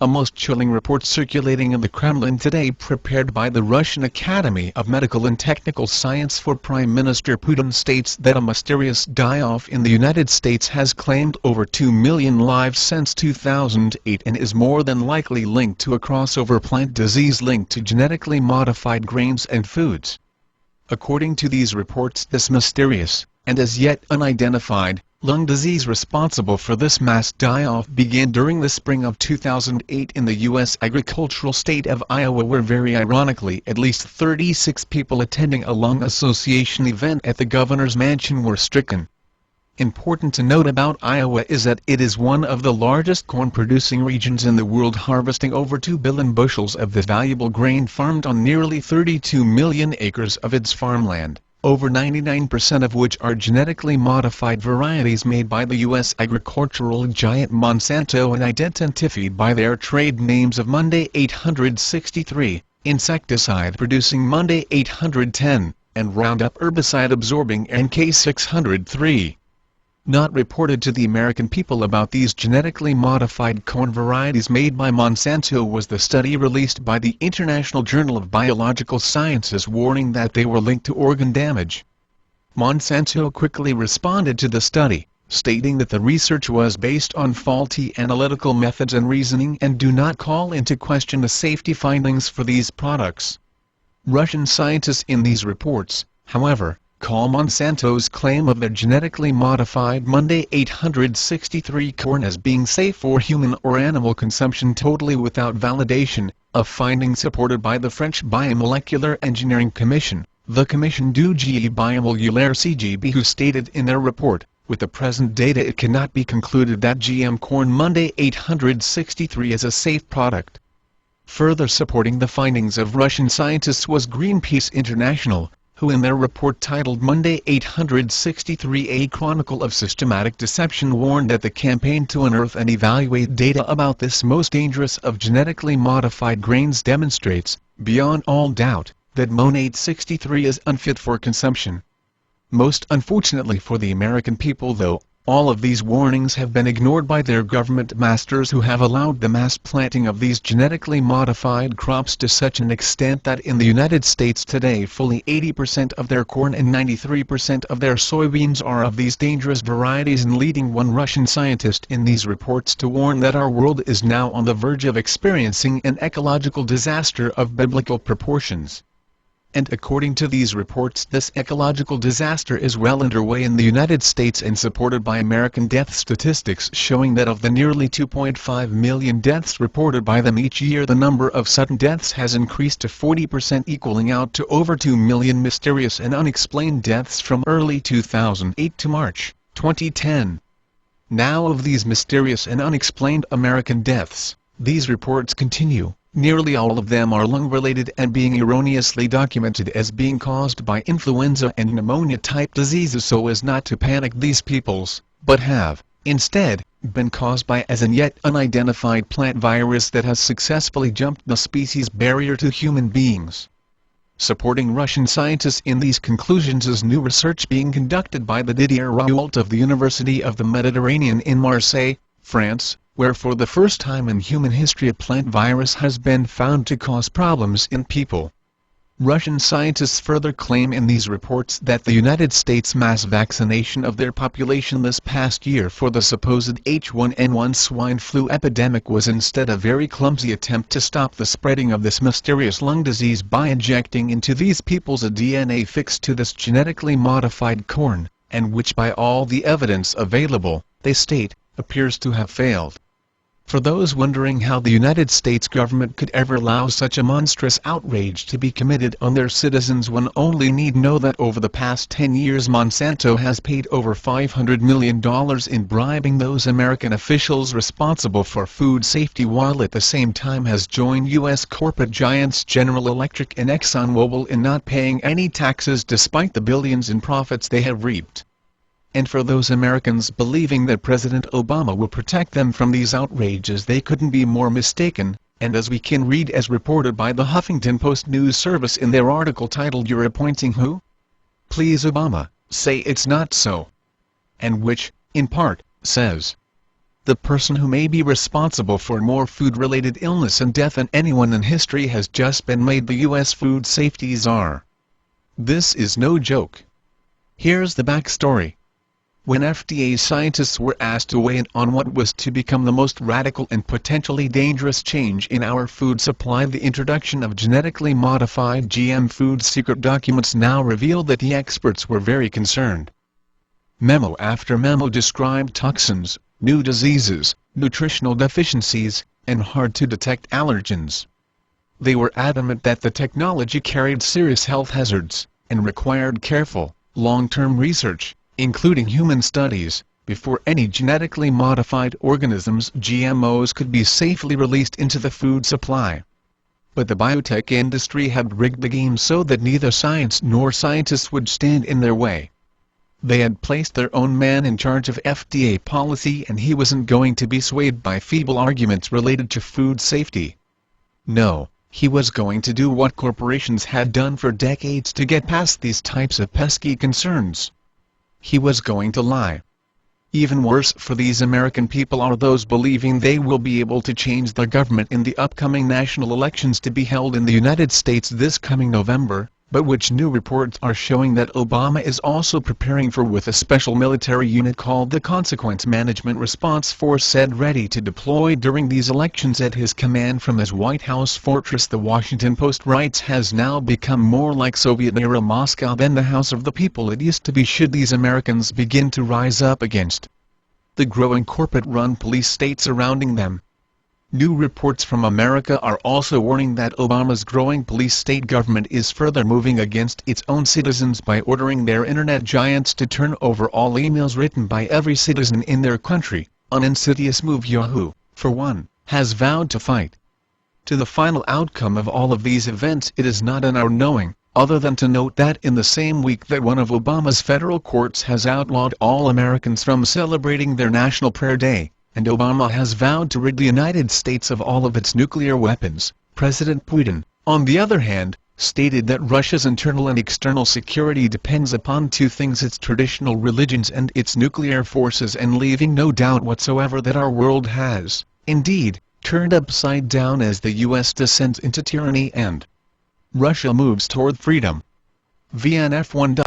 A most chilling report circulating in the Kremlin today, prepared by the Russian Academy of Medical and Technical Science for Prime Minister Putin, states that a mysterious die-off in the United States has claimed over 2 million lives since 2008 and is more than likely linked to a crossover plant disease linked to genetically modified grains and foods. According to these reports, this mysterious, and as yet unidentified, lung disease responsible for this mass die-off began during the spring of 2008 in the U.S. agricultural state of Iowa, where very ironically at least 36 people attending a lung association event at the governor's mansion were stricken. Important to note about Iowa is that it is one of the largest corn-producing regions in the world, harvesting over 2 billion bushels of this valuable grain farmed on nearly 32 million acres of its farmland, over 99% of which are genetically modified varieties made by the U.S. agricultural giant Monsanto and identified by their trade names of Monday 863, insecticide-producing Monday 810, and Roundup herbicide-absorbing NK 603. Not reported to the American people about these genetically modified corn varieties made by Monsanto was the study released by the International Journal of Biological Sciences warning that they were linked to organ damage. Monsanto quickly responded to the study, stating that the research was based on faulty analytical methods and reasoning and do not call into question the safety findings for these products. Russian scientists in these reports, however, call Monsanto's claim of their genetically modified Monday 863 corn as being safe for human or animal consumption totally without validation, a finding supported by the French Biomolecular Engineering Commission, the Commission du Génie Biomoléculaire CGB, who stated in their report, with the present data it cannot be concluded that GM corn Monday 863 is a safe product. Further supporting the findings of Russian scientists was Greenpeace International, who in their report titled Monday 863 A Chronicle of Systematic Deception warned that the campaign to unearth and evaluate data about this most dangerous of genetically modified grains demonstrates, beyond all doubt, that Mon 863 is unfit for consumption. Most unfortunately for the American people, though, all of these warnings have been ignored by their government masters, who have allowed the mass planting of these genetically modified crops to such an extent that in the United States today fully 80% of their corn and 93% of their soybeans are of these dangerous varieties, and leading one Russian scientist in these reports to warn that our world is now on the verge of experiencing an ecological disaster of biblical proportions. And according to these reports, this ecological disaster is well underway in the United States and supported by American death statistics showing that of the nearly 2.5 million deaths reported by them each year, the number of sudden deaths has increased to 40%, equaling out to over 2 million mysterious and unexplained deaths from early 2008 to March 2010. Now, of these mysterious and unexplained American deaths, these reports continue. Nearly all of them are lung-related and being erroneously documented as being caused by influenza and pneumonia-type diseases so as not to panic these peoples, but have, instead, been caused by as an yet unidentified plant virus that has successfully jumped the species barrier to human beings. Supporting Russian scientists in these conclusions is new research being conducted by the Didier Raoult of the University of the Mediterranean in Marseille, France, where for the first time in human history a plant virus has been found to cause problems in people. Russian scientists further claim in these reports that the United States mass vaccination of their population this past year for the supposed H1N1 swine flu epidemic was instead a very clumsy attempt to stop the spreading of this mysterious lung disease by injecting into these peoples a DNA fix to this genetically modified corn, and which by all the evidence available, they state, appears to have failed. For those wondering how the United States government could ever allow such a monstrous outrage to be committed on their citizens, one only need know that over the past 10 years Monsanto has paid over $500 million in bribing those American officials responsible for food safety, while at the same time has joined U.S. corporate giants General Electric and ExxonMobil in not paying any taxes despite the billions in profits they have reaped. And for those Americans believing that President Obama will protect them from these outrages, they couldn't be more mistaken, and as we can read as reported by the Huffington Post News Service in their article titled "You're Appointing Who? Please Obama, Say It's Not So," and which, in part, says, The person who may be responsible for more food-related illness and death than anyone in history has just been made the U.S. food safety czar. This is no joke. Here's the backstory. When FDA scientists were asked to weigh in on what was to become the most radical and potentially dangerous change in our food supply, the introduction of genetically modified GM foods, secret documents now reveal that the experts were very concerned. Memo after memo described toxins, new diseases, nutritional deficiencies, and hard-to-detect allergens. They were adamant that the technology carried serious health hazards, and required careful, long-term research, including human studies, before any genetically modified organisms (GMOs) could be safely released into the food supply. But the biotech industry had rigged the game so that neither science nor scientists would stand in their way. They had placed their own man in charge of FDA policy, and he wasn't going to be swayed by feeble arguments related to food safety. No, he was going to do what corporations had done for decades to get past these types of pesky concerns. He was going to lie. Even worse for these American people are those believing they will be able to change their government in the upcoming national elections to be held in the United States this coming November, but which new reports are showing that Obama is also preparing for, with a special military unit called the Consequence Management Response Force said ready to deploy during these elections at his command from his White House fortress. The Washington Post writes has now become more like Soviet-era Moscow than the House of the People it used to be should these Americans begin to rise up against the growing corporate-run police state surrounding them. New reports from America are also warning that Obama's growing police state government is further moving against its own citizens by ordering their internet giants to turn over all emails written by every citizen in their country, an insidious move Yahoo, for one, has vowed to fight. To the final outcome of all of these events it is not in our knowing, other than to note that in the same week that one of Obama's federal courts has outlawed all Americans from celebrating their National Prayer Day, and Obama has vowed to rid the United States of all of its nuclear weapons, President Putin, on the other hand, stated that Russia's internal and external security depends upon two things: its traditional religions and its nuclear forces, and leaving no doubt whatsoever that our world has, indeed, turned upside down as the U.S. descends into tyranny and Russia moves toward freedom. VNF1.